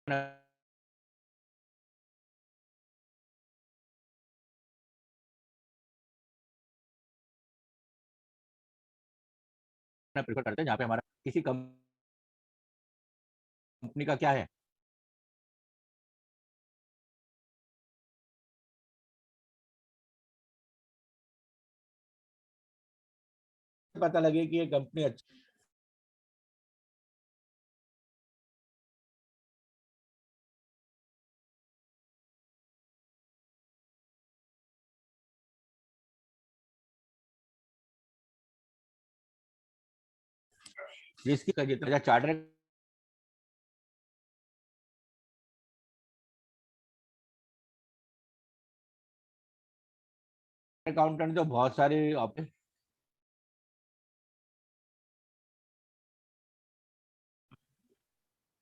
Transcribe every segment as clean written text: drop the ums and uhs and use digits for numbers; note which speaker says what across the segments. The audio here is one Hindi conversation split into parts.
Speaker 1: प्रेफर करते हैं जहाँ पे हमारा किसी कंपनी का क्या है, पता लगे कि ये कंपनी अच्छी जिसकी जितना चार्टर अकाउंटेंट तो बहुत सारे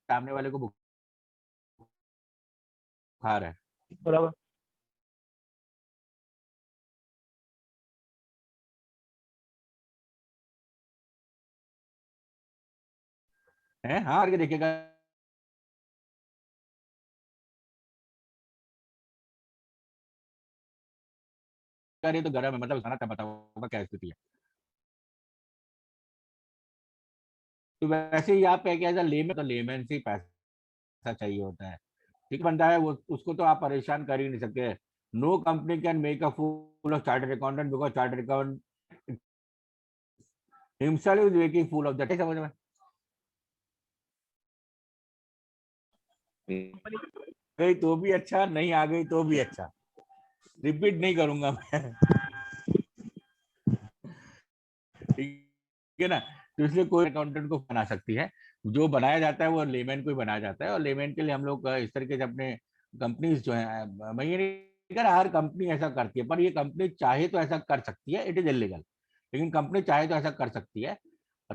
Speaker 1: सामने वाले को बुखार है,
Speaker 2: बराबर।
Speaker 1: हाँ करके देखेगा, यार ये तो गर्म है, मतलब खाना तब बताऊंगा क्या स्थिति है। तो वैसे ही आप क्या लेमैन, तो लेमैन से ही पैसा चाहिए होता है। ठीक बंदा है वो, उसको तो आप परेशान कर ही नहीं सकते। No company can make a fool of chartered accountant because chartered account himself is making fool of that, समझ में? गई तो भी अच्छा, नहीं आ गई तो भी अच्छा, रिपीट नहीं करूंगा मैं। ठीक है ना? तो इसलिए कोई अकाउंटेंट को बना सकती है, जो बनाया जाता है वो लेमैन को ही बनाया जाता है। और लेमैन के लिए हम लोग इस तरीके से अपने कंपनीज जो है, मैं ये नहीं कह रहा हर कंपनी ऐसा करती है, पर ये कंपनी चाहे तो ऐसा कर सकती है, इट इज इलीगल, लेकिन कंपनी चाहे तो ऐसा कर सकती है।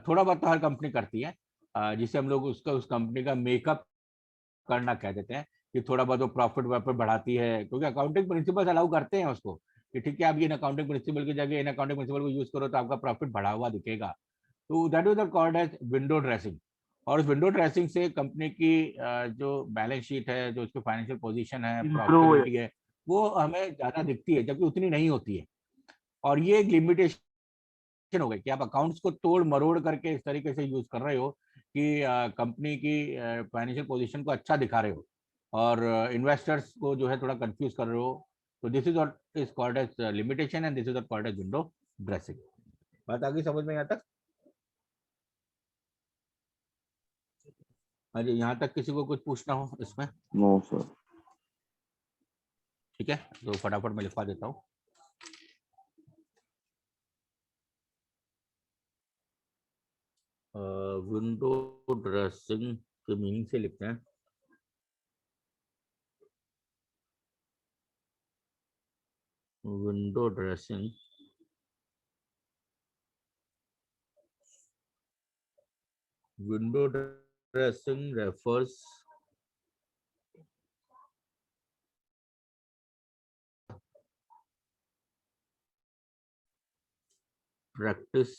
Speaker 1: थोड़ा बहुत तो हर कंपनी करती है, जिसे हम लोग उसका उस कंपनी का मेकअप करना कह देते हैं, कि थोड़ा बहुत वो प्रॉफिट वॉफिट बढ़ाती है, क्योंकि अकाउंटिंग प्रिंसिपल्स अलाउ करते हैं उसको कि ठीक है आप ये अकाउंटिंग प्रिंसिपल की जगह इन अकाउंटिंग प्रिंसिपल को यूज करो तो आपका प्रॉफिट बढ़ा हुआ दिखेगा। तो that is called as window dressing. और उस विंडो ड्रेसिंग से कंपनी की जो बैलेंस शीट है, जो उसकी फाइनेंशियल पोजीशन है,
Speaker 2: इम्प्रूव हो
Speaker 1: प्रॉफिटेबिलिटी है, वो हमें ज्यादा दिखती है, जबकि उतनी नहीं होती है। और ये एक लिमिटेशन हो गई कि आप अकाउंट्स को तोड़ मरोड़ करके इस तरीके से यूज कर रहे हो कि कंपनी की फाइनेंशियल पोजीशन को अच्छा दिखा रहे हो, और इन्वेस्टर्स को जो है थोड़ा कंफ्यूज कर रहे हो। तो this is what is called as limitation and this is what called as window dressing. बात आगे समझ में यहाँ तक? अरे यहाँ तक किसी को कुछ पूछना हो इसमें?
Speaker 2: No sir.
Speaker 1: ठीक है, तो फटाफट मैं लिखवा देता हूँ। विंडो ड्रेसिंग के मीनिंग से लिखते हैं। Window dressing window dressing refers practice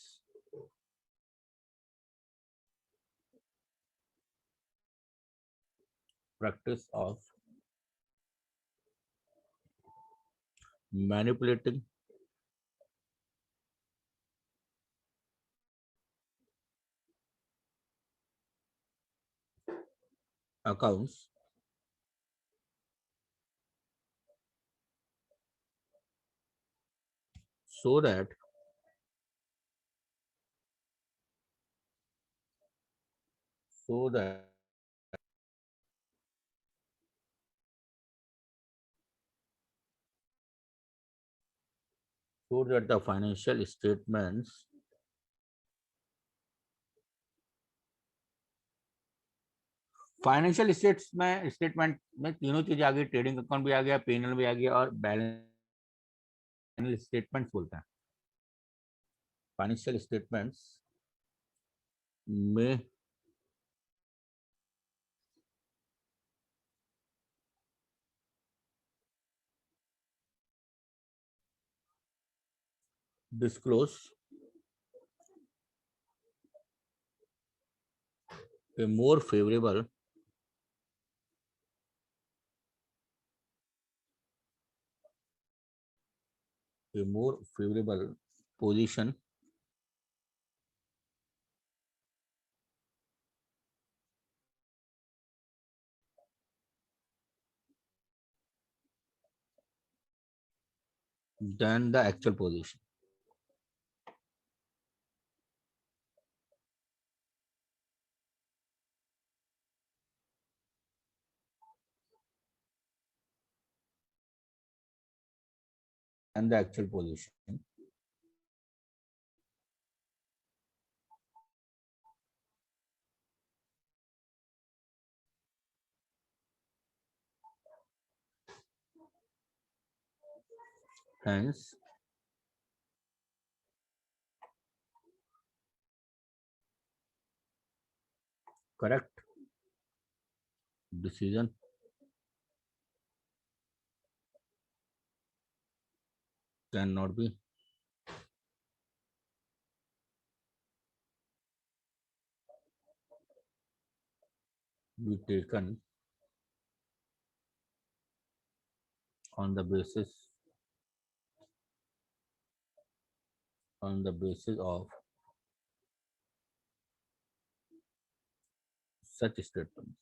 Speaker 1: practice of manipulating accounts so that so that so that the financial statements financial statement में तीनों चीजें आ गई, ट्रेडिंग अकाउंट भी आ गया, पीएनएल भी आ गया, और बैलेंस स्टेटमेंट्स बोलते हैं। फाइनेंशियल स्टेटमेंट्स में disclose a more favorable a more favorable position than the actual position. And the actual position. Hence, correct decision cannot be taken on the basis of such statements.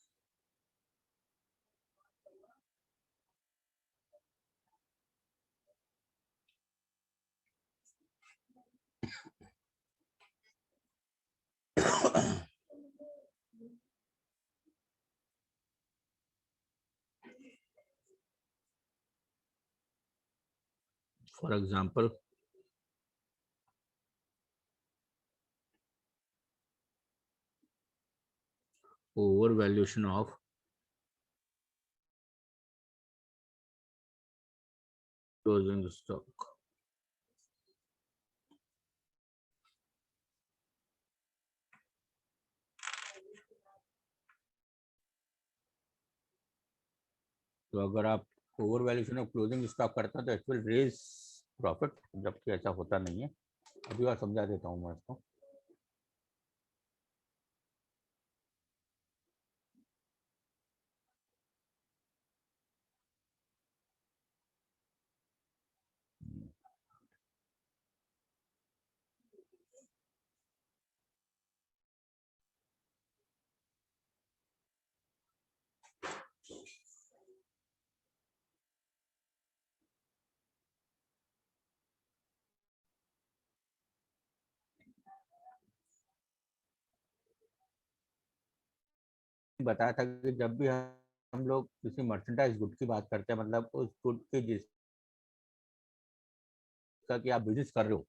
Speaker 1: For example, overvaluation of closing stock. तो अगर आप over valuation of closing stock करते हैं तो इट विल रेज प्रॉफिट, जबकि ऐसा होता नहीं है। अभी और समझा देता हूँ मैं इसको। बताया था कि जब भी हम लोग किसी मर्चेंडाइज गुड की बात करते हैं, मतलब उस गुड के जिसका कि आप बिजनेस कर रहे हो,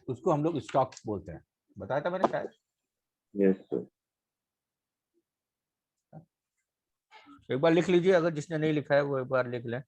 Speaker 1: उसको हम लोग स्टॉक बोलते हैं। बताया था मैंने शायद।
Speaker 2: Yes sir.
Speaker 1: एक बार लिख लीजिए, अगर जिसने नहीं लिखा है वो एक बार लिख लें।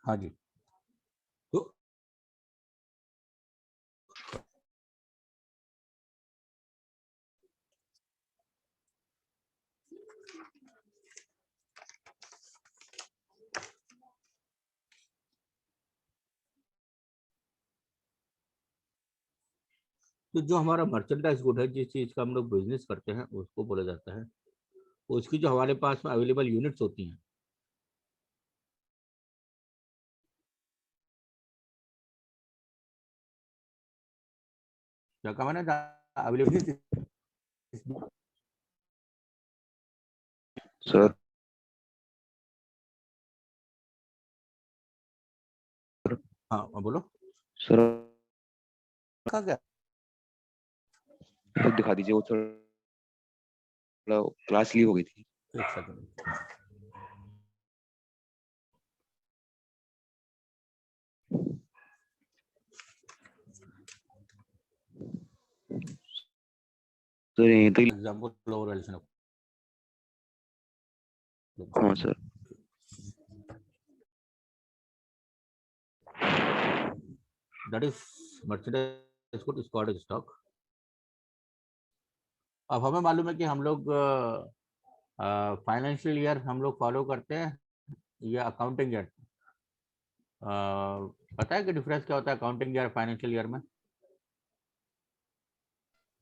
Speaker 1: हाँ जी। तो जो हमारा मर्चेंडाइज गुड है, जिस चीज का हम लोग बिजनेस करते हैं, उसको बोला जाता है, उसकी जो हमारे पास में अवेलेबल यूनिट्स होती हैं, क्या कहा मैंने, अवेलेबिलिटी
Speaker 2: सर
Speaker 1: हाँ बोलो
Speaker 2: सर
Speaker 1: कहा क्या।
Speaker 2: तो दिखा दीजिए, वो थोड़ा क्लास लीव हो गई थी।
Speaker 1: एक सेकंड।
Speaker 2: सर यहीं तो।
Speaker 1: एग्जाम्पल लोअर रिलेशन
Speaker 2: हाँ sir.
Speaker 1: That is merchandise good squad stock. अब हमें मालूम है कि हम लोग फाइनेंशियल ईयर हम लोग फॉलो करते हैं या अकाउंटिंग ईयर। पता है कि डिफरेंस क्या होता है अकाउंटिंग ईयर फाइनेंशियल ईयर में,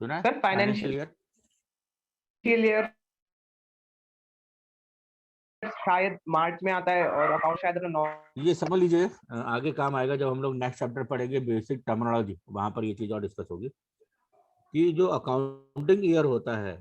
Speaker 1: सुना है
Speaker 3: सर
Speaker 1: फाइनेंशियल ईयर।
Speaker 3: ईयर शायद मार्च में आता है और अकाउंट शायद
Speaker 1: ये समझ लीजिए आगे काम आएगा जब हम लोग नेक्स्ट चैप्टर पढ़ेंगे बेसिक टर्मिनोलॉजी, वहां पर ये चीज और डिस्कस होगी कि जो अकाउंटिंग ईयर होता है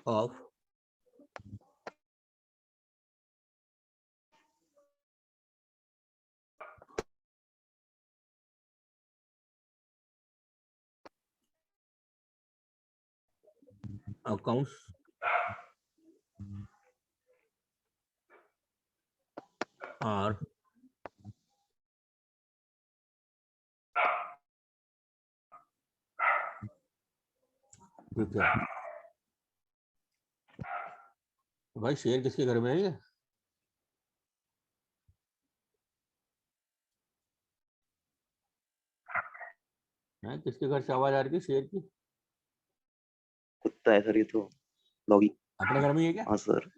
Speaker 1: ऑफ अकाउंट्स आर ठीक है। तो भाई शेर किसके घर में है ये, किसके घर से आवाज आ रही थी शेर की।
Speaker 2: कुत्ता है सर ये तो, डॉगी।
Speaker 1: अपने घर में ही है क्या,
Speaker 2: हाँ सर।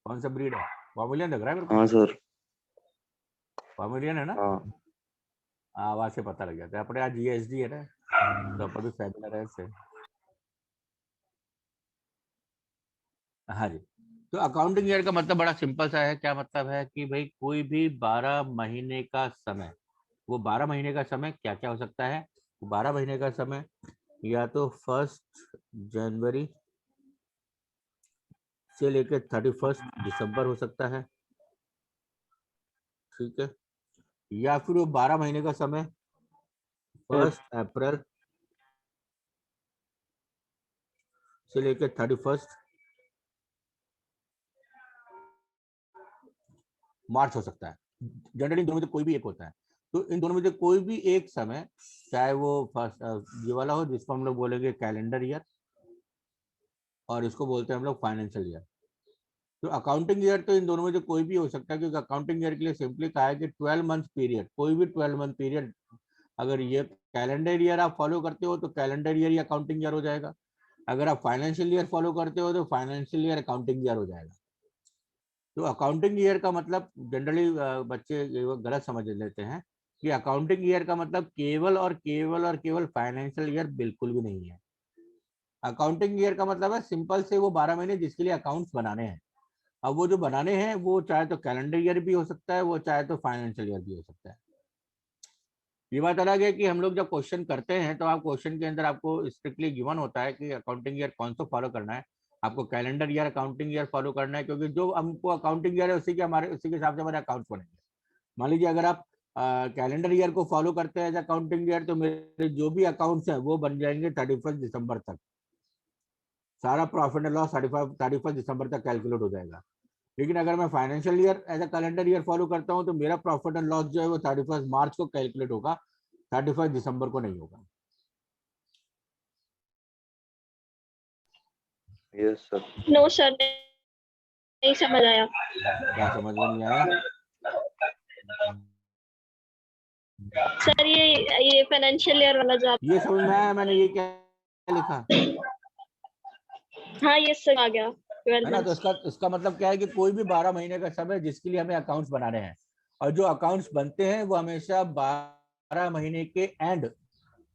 Speaker 1: कौन सा ब्रीड है, पॉमेलियन लग रहा है मेरे को।
Speaker 2: हाँ सर।
Speaker 1: पॉमेलियन है ना,
Speaker 2: हाँ
Speaker 1: आवाज से पता लग जाता है। अपने यहाँ जीएसडी है ना, तो अपन भी फैमिलियर है इससे। हाँ जी। तो अकाउंटिंग ईयर का मतलब बड़ा सिंपल सा है। क्या मतलब है कि भाई कोई भी 12 महीने का समय, वो 12 महीने का समय क्या क्या हो सकता है। 12 महीने का समय या तो 1 जनवरी से लेकर 31 दिसंबर हो सकता है, ठीक है। या फिर वो 12 महीने का समय 1 अप्रैल से लेकर 31 मार्च हो सकता है। जनरली इन दोनों में से कोई भी एक होता है। तो इन दोनों में से कोई भी एक समय, चाहे वो फर्स्ट ये वाला हो जिसको हम लोग बोलेंगे कैलेंडर ईयर, और इसको बोलते हैं हम लोग फाइनेंशियल ईयर। तो अकाउंटिंग ईयर तो इन दोनों में से कोई भी हो सकता है, क्योंकि अकाउंटिंग ईयर के लिए सिंपली कहा है कि 12 मंथ पीरियड, कोई भी 12 मंथ पीरियड। अगर ये कैलेंडर ईयर आप फॉलो करते हो तो कैलेंडर ईयर ही अकाउंटिंग ईयर हो जाएगा। अगर आप फाइनेंशियल ईयर फॉलो करते हो तो फाइनेंशियल ईयर अकाउंटिंग ईयर हो जाएगा। तो अकाउंटिंग ईयर का मतलब जनरली बच्चे गलत समझ लेते हैं कि अकाउंटिंग ईयर का मतलब केवल और केवल और केवल फाइनेंशियल ईयर, बिल्कुल भी नहीं है। अकाउंटिंग ईयर का मतलब है सिंपल से वो 12 महीने जिसके लिए अकाउंट्स बनाने हैं। अब वो जो बनाने हैं वो चाहे तो कैलेंडर ईयर भी हो सकता है, वो चाहे तो फाइनेंशियल ईयर भी हो सकता है। ये बात अलग है कि हम लोग जब क्वेश्चन करते हैं तो आप क्वेश्चन के अंदर आपको स्ट्रिक्टली गिवन होता है कि अकाउंटिंग ईयर कौन सा फॉलो करना है। आपको calendar year accounting year follow करना है, क्योंकि जो हमको अकाउंटिंग ईयर है उसी के हिसाब से हमारे अकाउंट्स बनेंगे। मान लीजिए अगर आप कैलेंडर ईयर को फॉलो करते हैं अकाउंटिंग ईयर, तो मेरे जो भी अकाउंट्स हैं वो बन जाएंगे 31 दिसंबर तक। सारा प्रॉफिट एंड लॉस 31 दिसंबर तक कैलकुलेट हो जाएगा। लेकिन अगर मैं financial year as a calendar year follow करता हूं तो मेरा प्रॉफिट एंड लॉस जो है वो 31 मार्च को कैलकुलेट होगा, 31 दिसंबर को नहीं होगा।
Speaker 2: Yes sir.
Speaker 4: नो सर, नहीं समझ आया।
Speaker 1: क्या समझ में नहीं आया।
Speaker 4: सर ये फाइनेंशियल ईयर वाला जो
Speaker 1: ये समझ में आया, मैंने ये क्या लिखा
Speaker 4: हाँ ये सर आ गया 12
Speaker 1: है ना। तो
Speaker 4: मंथ्स।
Speaker 1: इसका मतलब क्या है कि कोई भी 12 महीने का समय जिसके लिए हमें अकाउंट्स बनाने हैं, और जो अकाउंट्स बनते हैं वो हमेशा 12 महीने के एंड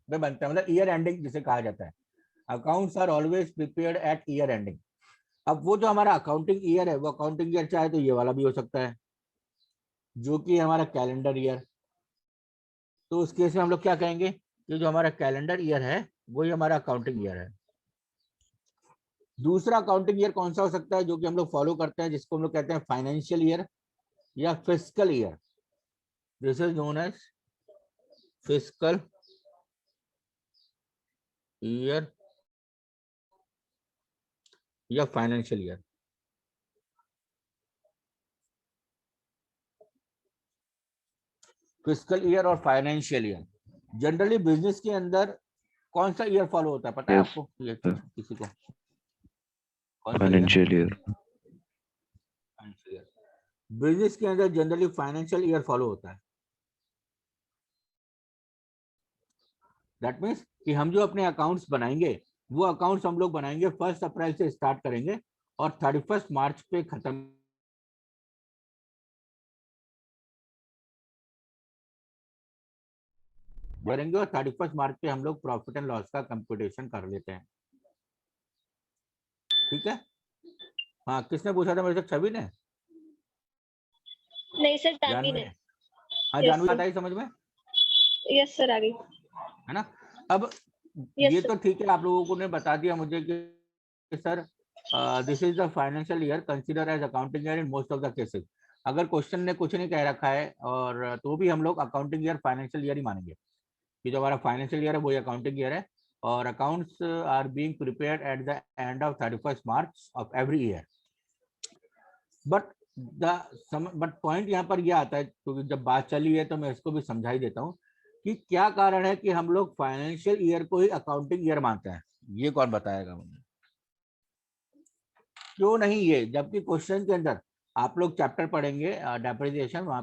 Speaker 1: में बनता है, मतलब ईयर एंडिंग जिसे कहा जाता है। Accounts are always prepared at year ending. अब वो जो हमारा अकाउंटिंग ईयर है, वो अकाउंटिंग ईयर चाहे तो ये वाला भी हो सकता है, जो कि हमारा कैलेंडर ईयर। तो उस केस में हम लोग क्या कहेंगे कि जो हमारा कैलेंडर ईयर है वही हमारा अकाउंटिंग ईयर है। दूसरा अकाउंटिंग ईयर कौन सा हो सकता है जो कि हम लोग फॉलो करते हैं, जिसको हम लोग कहते हैं फाइनेंशियल ईयर या fiscal year. This is known as fiscal year या फाइनेंशियल ईयर। फिस्कल ईयर और फाइनेंशियल ईयर जनरली बिजनेस के अंदर कौन सा ईयर फॉलो होता है, पता है
Speaker 2: Yes,
Speaker 1: आपको? ये
Speaker 2: sir.
Speaker 1: किसी को कौन सा year?
Speaker 2: Financial year.
Speaker 1: Financial year. Business के अंदर जनरली फाइनेंशियल ईयर फॉलो होता है। दैट मीन्स कि हम जो अपने अकाउंट्स बनाएंगे वो अकाउंट्स हम लोग बनाएंगे 1 अप्रैल से स्टार्ट करेंगे और 31 मार्च पे खत्म करेंगे और 31 मार्च पे हम लोग प्रॉफिट एंड लॉस का कंप्यूटेशन कर लेते हैं। ठीक है। हाँ, किसने पूछा था मेरे से? छवि ने?
Speaker 4: नहीं सर, जानवी
Speaker 1: जानवी
Speaker 4: ने।
Speaker 1: ने? हाँ,
Speaker 4: यस
Speaker 1: जानवी
Speaker 4: सर,
Speaker 1: आता ही समझ में,
Speaker 4: यस सर, आ गई।
Speaker 1: है ना। अब
Speaker 4: यस
Speaker 1: ये
Speaker 4: सर।
Speaker 1: तो ठीक है, आप लोगों को ने बता दिया मुझे कि sir this is the financial year consider as accounting year in most of the cases. अगर क्वेश्चन ने कुछ नहीं कह रखा है और तो भी हम लोग अकाउंटिंग ईयर फाइनेंशियल ईयर ही मानेंगे कि जो हमारा फाइनेंशियल ईयर है वही अकाउंटिंग ईयर है और accounts are being prepared at the end of 31 March of every year. But but point यहाँ पर यह आता है, क्योंकि जब बात चली है तो मैं इसको भी समझा ही देता हूँ कि क्या कारण है कि हम लोग फाइनेंशियल ईयर को ही अकाउंटिंग ईयर मानते हैं। ये कौन बताएगा मुझे? क्यों नहीं ये, जबकि क्वेश्चन के अंदर आप लोग चैप्टर पढ़ेंगे डेप्रिसिएशन वहां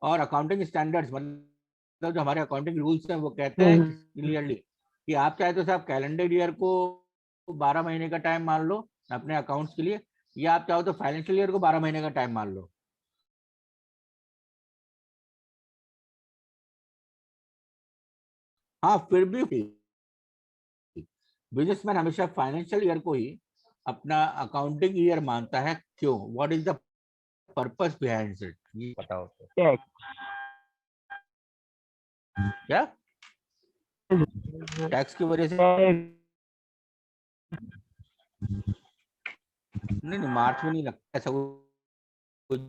Speaker 1: और अकाउंटिंग स्टैंडर्ड्स, मतलब जो हमारे अकाउंटिंग रूल्स हैं वो कहते हैं क्लियरली कि आप चाहे तो साहब कैलेंडर ईयर को 12 महीने का टाइम मान लो अपने अकाउंट्स के लिए, या आप चाहो तो फाइनेंशियल ईयर को 12 महीने का टाइम मान लो। हाँ, फिर भी बिजनेसमैन हमेशा फाइनेंशियल ईयर को ही अपना अकाउंटिंग ईयर मानता है। क्यों? What is the purpose behind it, ये बताओ तो। क्या टैक्स की वजह से? नहीं, मार्च में नहीं लगता, ऐसा कुछ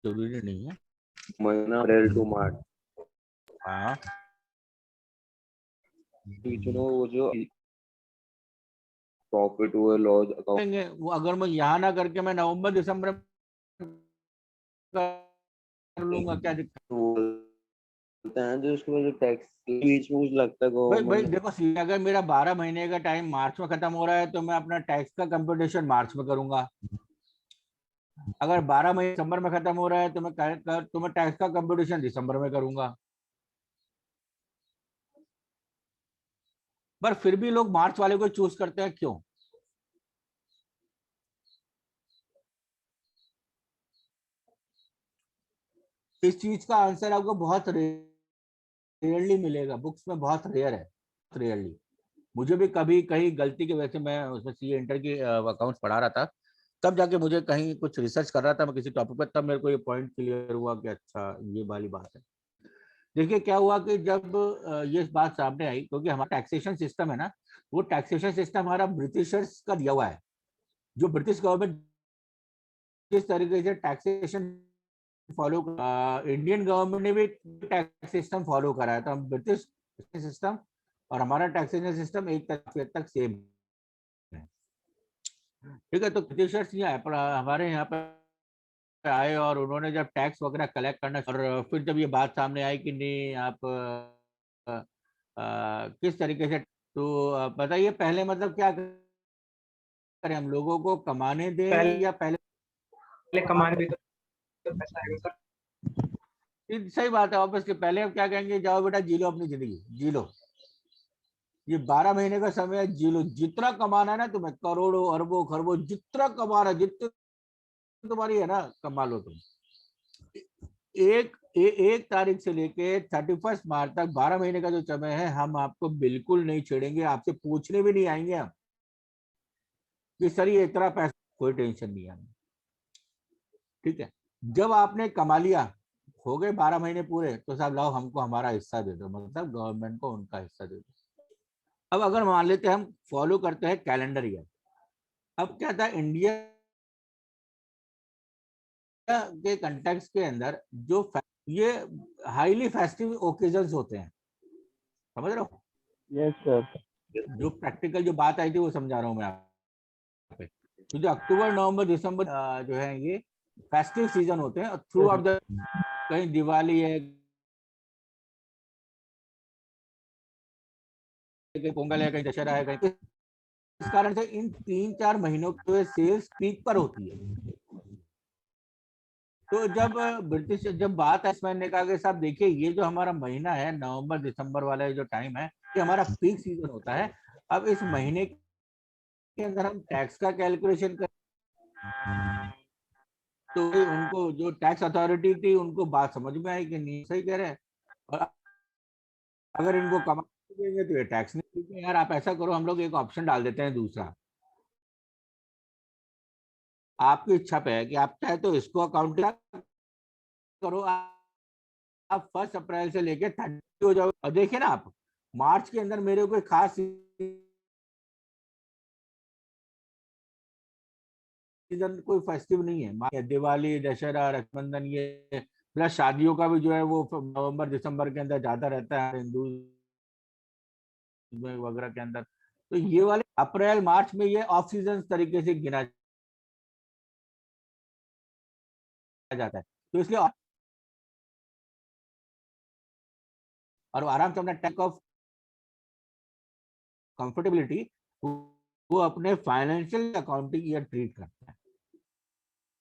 Speaker 1: जरूरी नहीं है।
Speaker 2: महीना अप्रैल टू मार्च।
Speaker 1: हाँ,
Speaker 2: बीच में वो जो प्रॉफिट हुए लॉस अकाउंट
Speaker 1: वो अगर मैं यहाँ ना करके मैं नवंबर दिसंबर कर लूंगा, क्या दिक्कत?
Speaker 2: बोलते हैं जो उसके बाद टैक्स बीच में कुछ लगता है
Speaker 1: भाई
Speaker 2: गवर्नमेंट।
Speaker 1: देखो, अगर मेरा 12 महीने का टाइम मार्च में खत्म हो रहा है तो मैं अपना टैक्स का कंप्यूटेशन मार्च में करूंगा। अगर 12 महीने दिसंबर में खत्म हो रहा है तो मैं टैक्स का कंप्यूटेशन दिसंबर में करूंगा। पर फिर भी लोग मार्च वाले को चूज करते हैं, क्यों? इस चीज का आंसर आपको बहुत रेयरली मिलेगा, बुक्स में बहुत रेयर है, रेयरली। मुझे भी कभी कहीं गलती की वजह से, मैं उसमें सीए इंटर की अकाउंट्स पढ़ा रहा था, तब जाके मुझे कहीं कुछ रिसर्च कर रहा था मैं किसी टॉपिक पर, तब मेरे को ये पॉइंट क्लियर हुआ कि अच्छा ये वाली बात है। देखिए क्या हुआ कि जब ये बात सामने आई, क्योंकि हमारा टैक्सेशन सिस्टम है ना, वो टैक्सेशन सिस्टम हमारा ब्रिटिशर्स का दिया हुआ है। जो ब्रिटिश गवर्नमेंट जिस तरीके से टैक्सेशन फॉलो, इंडियन गवर्नमेंट ने भी टैक्स सिस्टम फॉलो करा है, तो हम ब्रिटिश सिस्टम और हमारा टैक्सेशन सिस्टम एक तक सेम है। ठीक है, तो ब्रिटिशर्स हमारे यहाँ पर आए और उन्होंने जब टैक्स वगैरह कलेक्ट करना, और फिर जब ये बात सामने आई कि नहीं आप किस तरीके से, तो बताइए पहले मतलब क्या करें, हम लोगों को कमाने दें या
Speaker 3: पहले कमाने भी तो पैसा आएगा सर।
Speaker 1: सही बात है, ऑब्वियसली पहले हम क्या कहेंगे, जाओ बेटा जी लो अपनी जिंदगी जी लो, ये 12 महीने का समय है, जी लो, जितना कमाना है ना तुम्हें, करोड़ों अरबों खरबों जितना कमाना, जितनी तुम्हारी है ना कमा लो तुम। एक तारीख से लेके 31 मार्च तक 12 महीने का जो समय है, हम आपको बिल्कुल नहीं छेड़ेंगे, आपसे पूछने भी नहीं आएंगे हम कि सर ये इतना पैसा, कोई टेंशन नहीं है हमें। ठीक है, जब आपने कमा लिया, हो गए 12 महीने पूरे, तो साहब लाओ हमको हमारा हिस्सा दे दो, मतलब गवर्नमेंट को उनका हिस्सा दे दो। अब अगर मान लेते हैं हम फॉलो करते हैं कैलेंडर ईयर, अब क्या था, इंडिया के कंटेक्स्ट के अंदर जो ये हाईली फेस्टिव ओकेजन्स होते हैं, समझ रहे हो?
Speaker 2: Yes sir.
Speaker 1: जो प्रैक्टिकल जो बात आई थी वो समझा रहा हूँ मैं आप पे। तो जो अक्टूबर नवंबर दिसंबर जो है ये फेस्टिव सीजन होते हैं, थ्रू आउट द, कहीं दिवाली है, कहीं पोंगल है, कहीं दशहरा है, कहीं, इस कारण से इन 3-4 महीनों के सेल्स पीक पर होती है। तो जब ब्रिटिश जब बात है, मैंने ने कहा कि साहब देखिए ये जो हमारा महीना है नवंबर दिसंबर वाला जो टाइम है, ये हमारा पीक सीजन होता है। अब इस महीने के अंदर हम टैक्स का कैलकुलेशन कर, तो उनको जो टैक्स अथॉरिटी थी उनको बात समझ में आई कि नहीं, सही कह रहे हैं, और अगर इनको कमा देंगे तो ये टैक्स नहीं देंगे। यार आप ऐसा करो, हम लोग एक ऑप्शन डाल देते हैं दूसरा, आपकी इच्छा पे है कि आप चाहे तो इसको अकाउंट करो, आप 1 अप्रैल से लेके 30 हो जाओ। और देखिए ना, आप मार्च के अंदर मेरे कोई खास सीजन कोई फेस्टिव नहीं है, दिवाली दशहरा रक्षाबंधन ये, प्लस शादियों का भी जो है वो नवंबर दिसंबर के अंदर ज्यादा रहता है हिंदू वगैरह के अंदर। तो ये वाले अप्रैल मार्च में ये ऑफ सीजन तरीके से गिना जाता है, तो इसलिए और आराम से अपना टैक ऑफ कंफर्टेबिलिटी वो अपने फाइनेंशियल अकाउंटिंग ईयर ट्रीट करता है।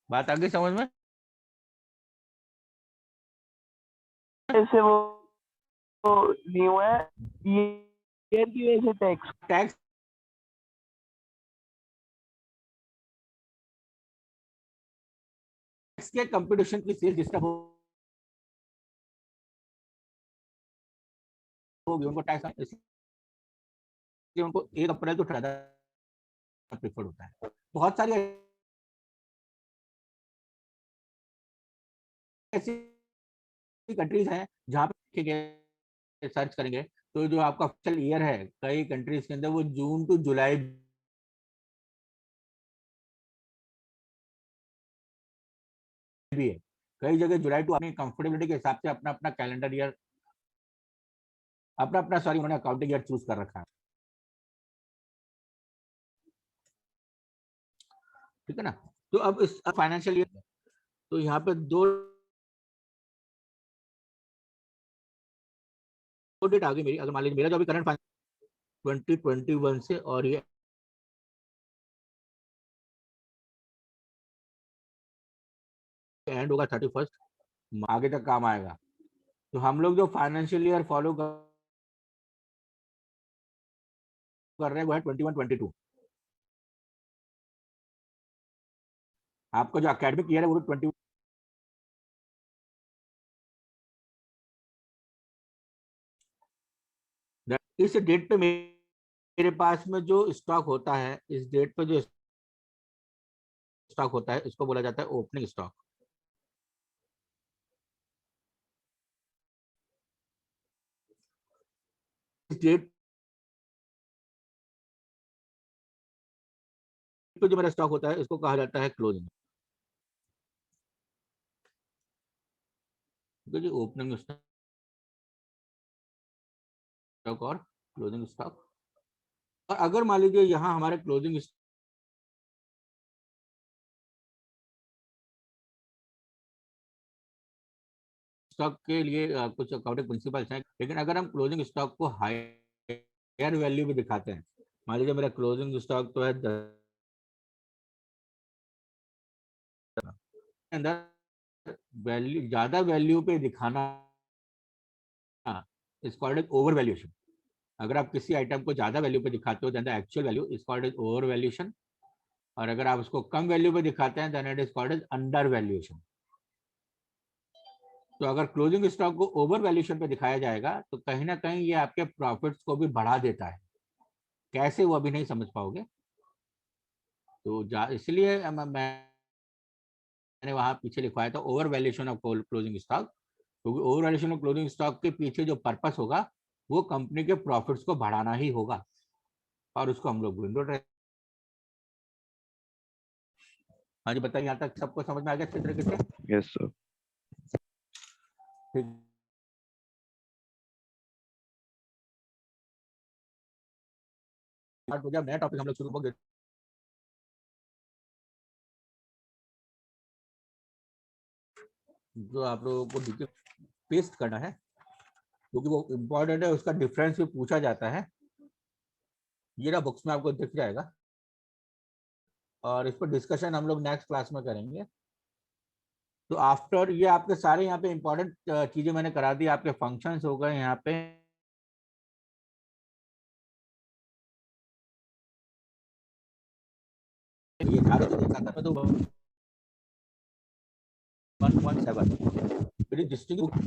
Speaker 1: बात आगे समझ में?
Speaker 2: ऐसे वो न्यू है ईयर की वजह से
Speaker 1: टैक्स के कंपटीशन की सेल डिस्टर्ब होगी, उनको टैक्स, इसलिए उनको 1 अप्रैल को ज्यादा प्रेफर होता है। बहुत सारी ऐसी कंट्रीज हैं जहाँ पे सर्च करेंगे तो जो आपका ऑफिशियल ईयर है कई कंट्रीज के अंदर वो जून टू जुलाई भी है, कई जगह जुलाई टू, अपनी कंफर्टेबिलिटी के हिसाब से अपना अपना कैलेंडर ईयर, अपना अपना सॉरी उन्होंने अकाउंटिंग ईयर चूज कर रखा है। ठीक है ना? तो अब इस फाइनेंशियल ईयर, तो यहाँ पे दो डेट आ गई मेरी। अगर मान लीजिए मेरा जो अभी करंट 2021 से, और ये एंड होगा 31, आगे तक काम आएगा। तो हम लोग जो फाइनेंशियल ईयर फॉलो कर रहे हैं वो है 21-22। आपका जो अकेडमिक ईयर है वो 20, इस डेट पे मेरे पास में जो स्टॉक होता है, इस डेट पे जो स्टॉक होता है इसको बोला जाता है ओपनिंग स्टॉक। इस डेट पे जो मेरा स्टॉक होता है इसको कहा जाता है क्लोजिंग। ठीक है जी, ओपनिंग स्टॉक और क्लोजिंग स्टॉक। और अगर मान लीजिए यहाँ हमारे क्लोजिंग स्टॉक के लिए कुछ अकाउंटिंग प्रिंसिपल्स हैं, लेकिन अगर हम क्लोजिंग स्टॉक को हायर वैल्यू पे दिखाते हैं, मान लीजिए मेरा क्लोजिंग स्टॉक तो है 10 अंदर, वैल्यू ज्यादा वैल्यू पे दिखाना इज कॉल्ड ओवर वैल्यूएशन। अगर आप किसी आइटम को ज्यादा वैल्यू पे दिखाते हो then the actual value is called as over valuation, और अगर आप उसको कम वैल्यू पे दिखाते हैं then it is called as under valuation. तो अगर क्लोजिंग स्टॉक को ओवर वैल्यूएशन पे दिखाया जाएगा तो कहीं ना कहीं ये आपके प्रॉफिट्स को भी बढ़ा देता है। कैसे वो अभी नहीं समझ पाओगे। तो इसलिए मैंने वहां पीछे लिखवाया था overvaluation of closing stock, क्योंकि overvaluation of closing stock के पीछे जो पर्पस होगा वो कंपनी के प्रॉफिट्स को बढ़ाना ही होगा, और उसको हम लोग विंडो ट्रेड। हाँ जी बताइए, यहाँ तक सबको समझ में आ गया अच्छे तरीके से?
Speaker 2: Yes sir.
Speaker 1: ठीक। जब नया टॉपिक हम लोग शुरू करेंगे जो आप लोगों को डिटेल पेस्ट करना है, क्योंकि वो इम्पोर्टेंट है, उसका डिफरेंस भी पूछा जाता है। ये ना बुक्स में आपको दिख जाएगा, और इस पर डिस्कशन हम लोग नेक्स्ट क्लास में करेंगे। तो आफ्टर ये आपके सारे यहाँ पे इंपॉर्टेंट चीजें मैंने करा दी, आपके फंक्शंस हो गए यहाँ पे। ये सारे जो देखा था तो 1.7 फिर डिस्ट्रिक्ट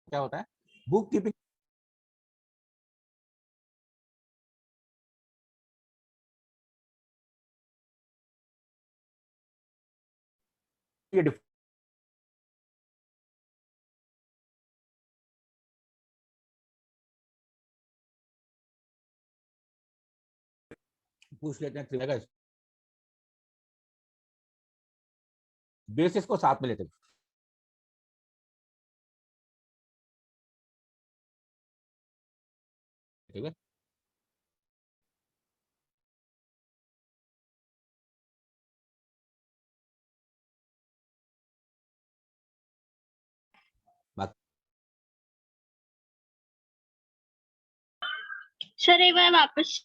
Speaker 1: क्या होता है, बुक कीपिंग। ये पूछ लेते हैं, बेसिस को साथ में लेते हैं। ठीक है,
Speaker 4: सर एक बार वापस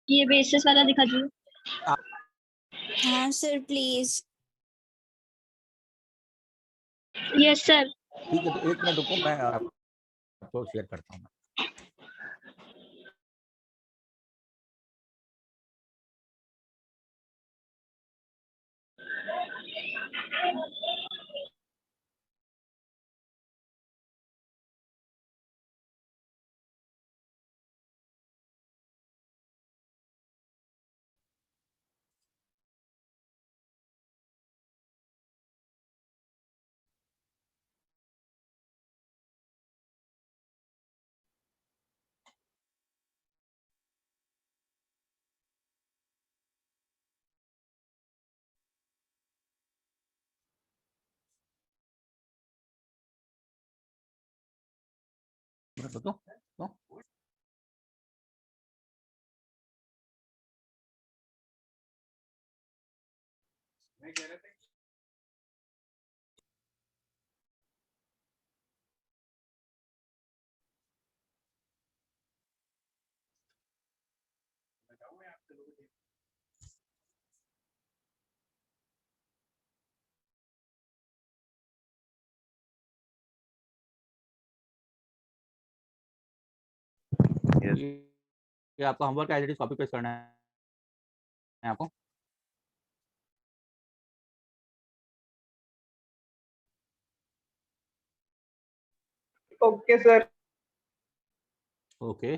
Speaker 4: ये बेसिस वाला दिखा दीजिए।
Speaker 5: हाँ सर प्लीज।
Speaker 4: Yes sir.
Speaker 1: ठीक है, तो एक मिनट रुको, मैं आपको शेयर करता हूँ। तो
Speaker 2: यस
Speaker 1: ये आपको होमवर्क एज कॉपी पेस्ट करना है आपको।
Speaker 3: Okay sir.
Speaker 1: ओके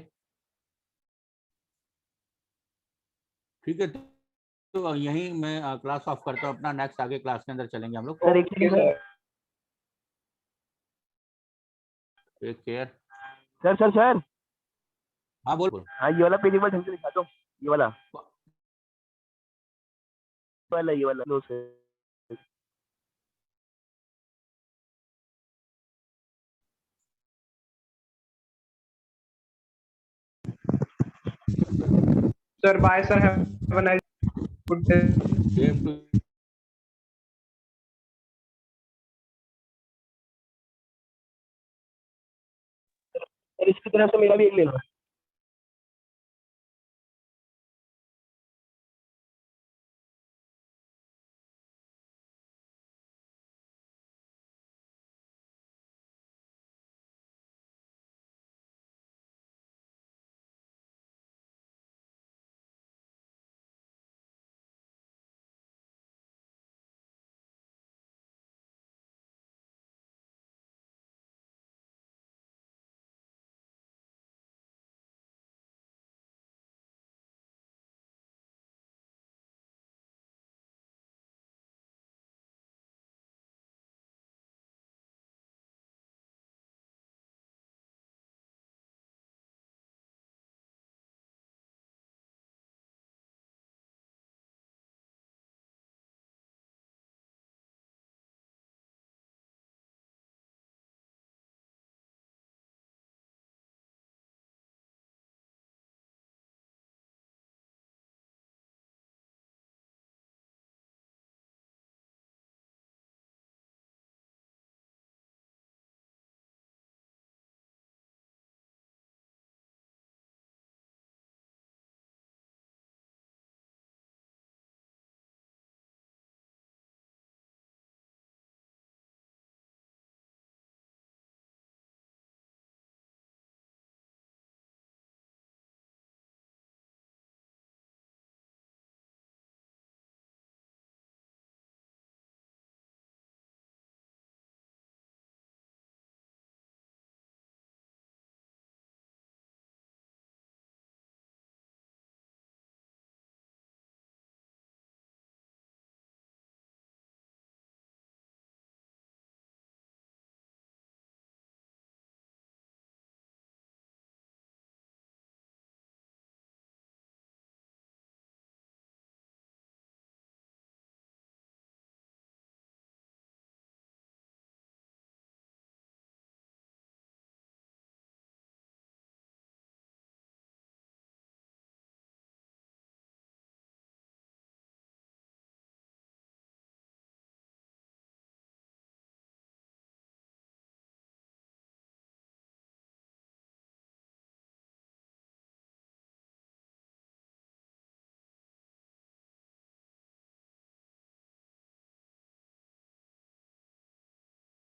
Speaker 1: ठीक है, तो यहीं मैं क्लास ऑफ करता हूँ अपना। नेक्स्ट आगे क्लास के अंदर चलेंगे हम लोग।
Speaker 3: सर एक second sir.
Speaker 1: Take care.
Speaker 6: Sir sir sir
Speaker 1: हाँ बोल बोल।
Speaker 6: हाँ ये वाला पेज एक बार ढंग से दिखा दो। ये वाला ये वाला लो sir.
Speaker 3: Sir bye sir, have a nice good day.
Speaker 1: Same to
Speaker 6: sir इसकी तरफ से मेरा भी एक ले लो।